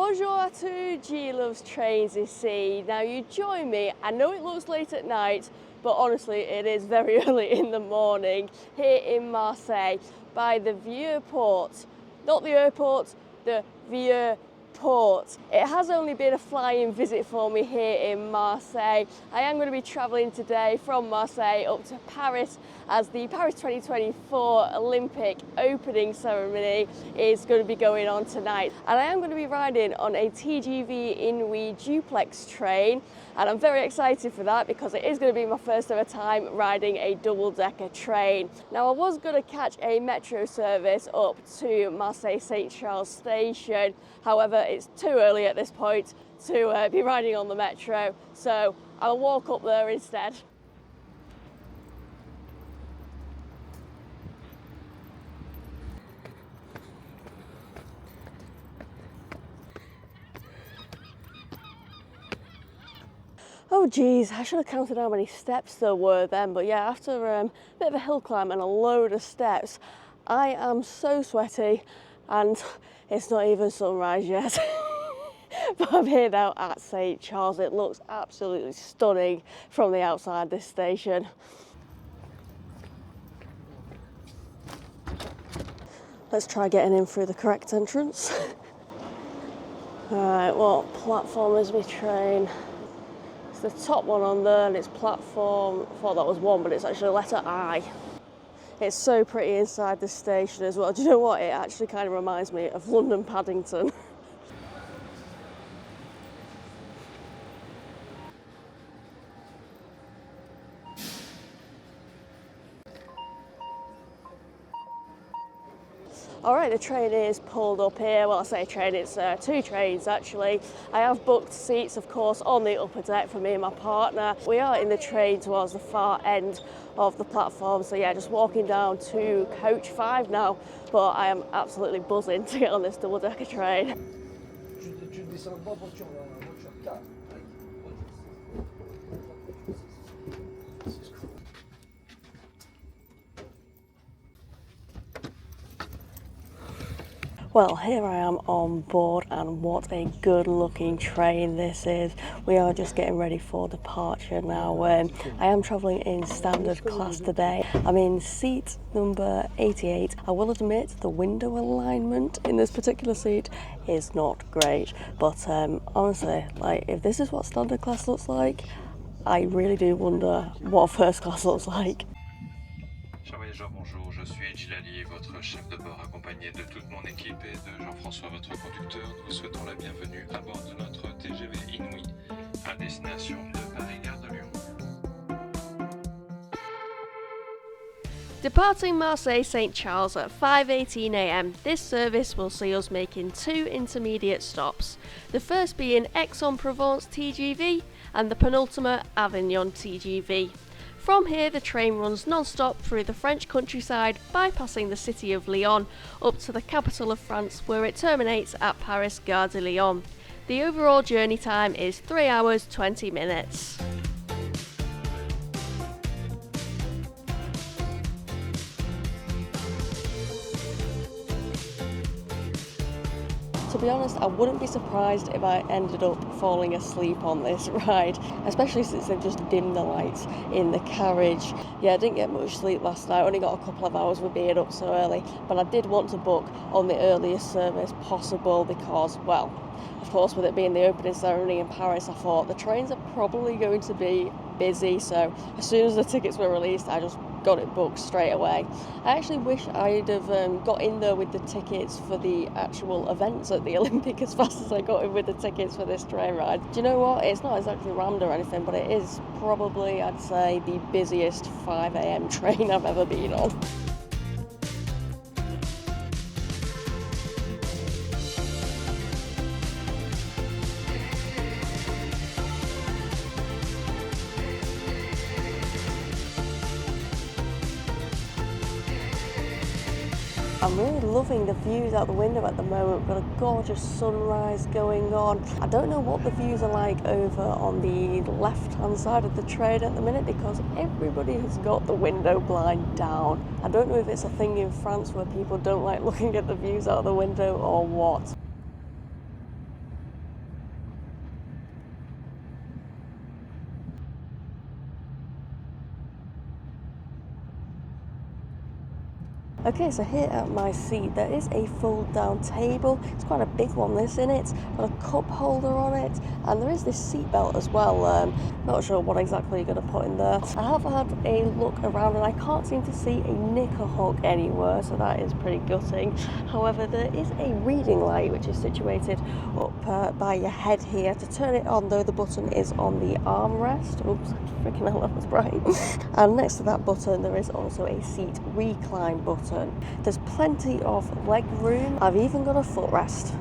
Bonjour à tous, G loves trains ici. Now you join me, I know it looks late at night, but honestly it is very early in the morning here in Marseille by the Vieux Port. Not the airport, the Vieux Port. It has only been a flying visit for me here in Marseille. I am going to be travelling today from Marseille up to Paris as the Paris 2024 Olympic opening ceremony is going to be going on tonight. And I am going to be riding on a TGV inoui Duplex train, and I'm very excited for that because it is going to be my first ever time riding a double-decker train. Now I was going to catch a metro service up to Marseille St Charles station, however it's too early at this point to be riding on the metro, so I'll walk up there instead. Oh geez, I should have counted how many steps there were then, but yeah, after a bit of a hill climb and a load of steps, I am so sweaty and it's not even sunrise yet. But I'm here now at St Charles. It looks absolutely stunning from the outside this station. Let's try getting in through the correct entrance. Alright, what platform is my train? It's the top one on there and it's platform, I thought that was 1, but it's actually letter I. It's so pretty inside this station as well. Do you know what? It actually kind of reminds me of London Paddington. Alright, the train is pulled up here. Well, I say train, it's 2 trains actually. I have booked seats, of course, on the upper deck for me and my partner. We are in the train towards the far end of the platform, so yeah, just walking down to coach 5 now, but I am absolutely buzzing to get on this double-decker train. Well, here I am on board, and what a good looking train this is. We are just getting ready for departure now. I am travelling in standard class today. I'm in seat number 88. I will admit the window alignment in this particular seat is not great, but honestly, like, if this is what standard class looks like, I really do wonder what first class looks like. Chers voyageurs, bonjour, je suis Eggleton, votre chef de bord accompagné de toute mon équipe et de Jean-François, votre conducteur. Nous vous souhaitons la bienvenue à bord de notre TGV Inouï à destination de Paris-Gare de Lyon. Departing Marseille St Charles at 5:18 AM, this service will see us making 2 intermediate stops. The first being Aix-en-Provence TGV and the penultimate Avignon TGV. From here, the train runs non-stop through the French countryside, bypassing the city of Lyon, up to the capital of France, where it terminates at Paris Gare de Lyon. The overall journey time is 3 hours 20 minutes. To be honest, I wouldn't be surprised if I ended up falling asleep on this ride, especially since they've just dimmed the lights in the carriage. Yeah, I didn't get much sleep last night, only got a couple of hours with being up so early, but I did want to book on the earliest service possible because, well, of course, with it being the opening ceremony in Paris, I thought the trains are probably going to be busy, so as soon as the tickets were released, I just got it booked straight away. I actually wish I'd have got in there with the tickets for the actual events at the Olympic as fast as I got in with the tickets for this train ride. Do you know what? It's not exactly rammed or anything, but it is probably, I'd say, the busiest 5 AM train I've ever been on. I'm really loving the views out the window at the moment. We've got a gorgeous sunrise going on. I don't know what the views are like over on the left-hand side of the train at the minute because everybody has got the window blind down. I don't know if it's a thing in France where people don't like looking at the views out the window or what. Okay, so here at my seat there is a fold down table. It's quite a big one, this, in it. Got a cup holder on it, and there is this seat belt as well. Not sure what exactly you're going to put in there. I have had a look around and I can't seem to see a knicker hook anywhere, so that is pretty gutting. However, there is a reading light which is situated up by your head here. To turn it on though, the button is on the armrest. Oops, freaking hell, that was bright. And next to that button there is also a seat recline button. There's plenty of leg room. I've even got a footrest.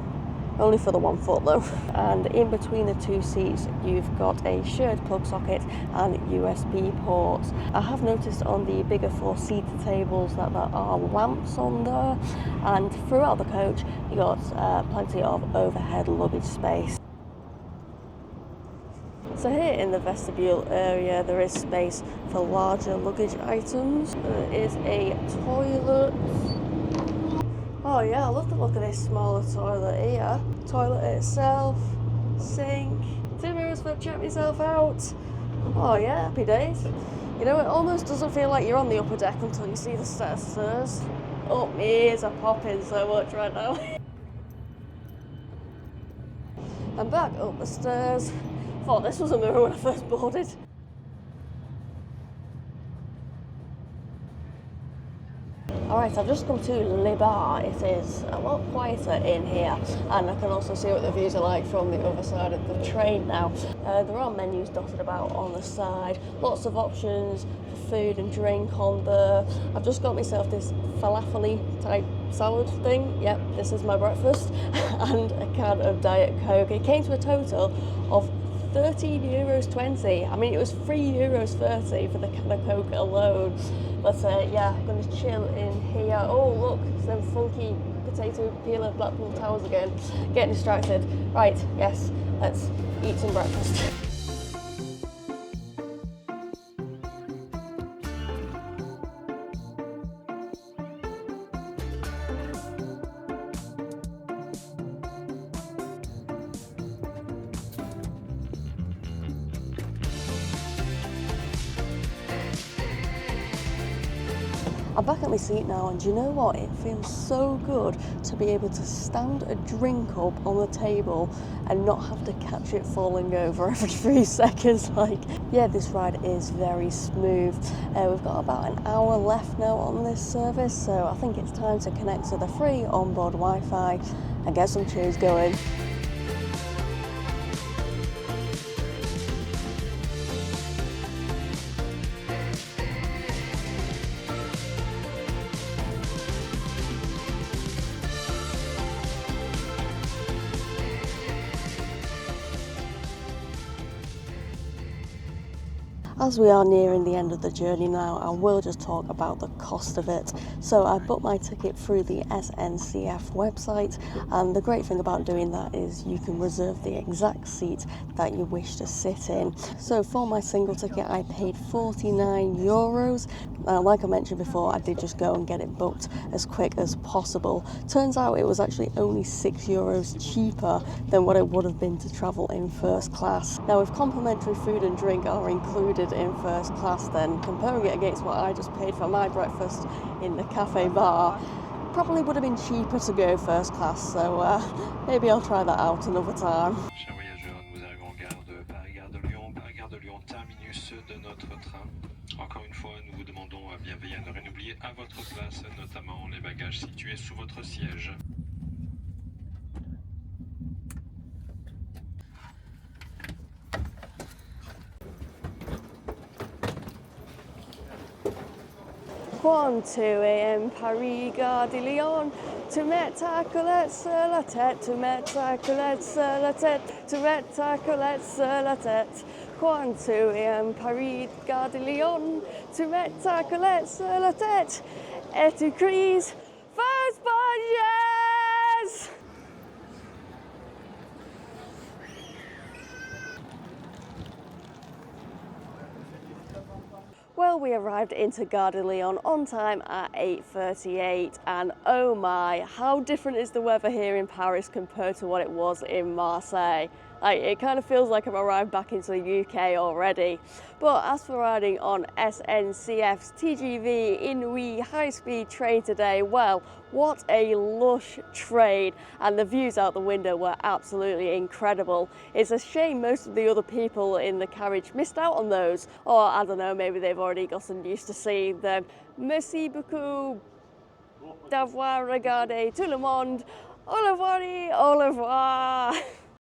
Only for the 1 foot though. And in between the two seats you've got a shared plug socket and USB ports. I have noticed on the bigger 4-seater tables that there are lamps on there, and throughout the coach you got plenty of overhead luggage space. So here in the vestibule area there is space for larger luggage items. There is a toilet. Oh yeah, I love the look of this smaller toilet here. Toilet itself, sink, 2 mirrors for check myself out. Oh yeah, happy days. You know, it almost doesn't feel like you're on the upper deck until you see the stairs. Oh, my ears are popping so much right now. I'm back up the stairs. Thought this was a mirror when I first boarded. Alright, I've just come to Le Bar. It is a lot quieter in here, and I can also see what the views are like from the other side of the train now. There are menus dotted about on the side, lots of options for food and drink on there. I've just got myself this falafel type salad thing. Yep, this is my breakfast, and a can of Diet Coke. It came to a total of €13.20. I mean, it was €3.30 for the can of Coke alone. But yeah, I'm going to chill in here. Oh look, it's them funky potato peeler Blackpool towers again. Getting distracted. Right, yes, let's eat some breakfast. I'm back at my seat now, and do you know what? It feels so good to be able to stand a drink up on the table and not have to catch it falling over every 3 seconds. Like, yeah, this ride is very smooth. We've got about an hour left now on this service, so I think it's time to connect to the free onboard Wi-Fi and get some tunes going. As we are nearing the end of the journey now, I will just talk about the cost of it. So I booked my ticket through the SNCF website, and the great thing about doing that is you can reserve the exact seat that you wish to sit in. So for my single ticket I paid €49. Now, like I mentioned before, I did just go and get it booked as quick as possible. Turns out it was actually only €6 cheaper than what it would have been to travel in first class. Now, if complimentary food and drink are included in first class, then comparing it against what I just paid for my breakfast in the cafe bar, probably would have been cheaper to go first class, so maybe I'll try that out another time. Chers voyageurs, nous arrivons en gare de Paris-Gare de Lyon, Paris-Gare de Lyon, terminus de notre train. Encore une fois, nous vous demandons à bien veiller à ne rien oublier à votre place, notamment les bagages situés sous votre siège. One, 2 a.m. Paris, Gare de Lyon. To mettre ta Colette sur la tête, to mettre ta Colette sur la tête, to mettre ta Colette sur la tête. 1, 2 a.m. Paris, Gare de Lyon. To mettre ta Colette sur la tête. Et tu cries, first budget! Well, we arrived into Gare de Lyon on time at 8:38, and oh my, how different is the weather here in Paris compared to what it was in Marseille. Like, it kind of feels like I've arrived back into the UK already. But as for riding on SNCF's TGV inoui high-speed train today, well, what a lush train, and the views out the window were absolutely incredible. It's a shame most of the other people in the carriage missed out on those, or I don't know, maybe they've already gotten used to seeing them. Merci beaucoup d'avoir regardé tout le monde. Au revoir, au revoir.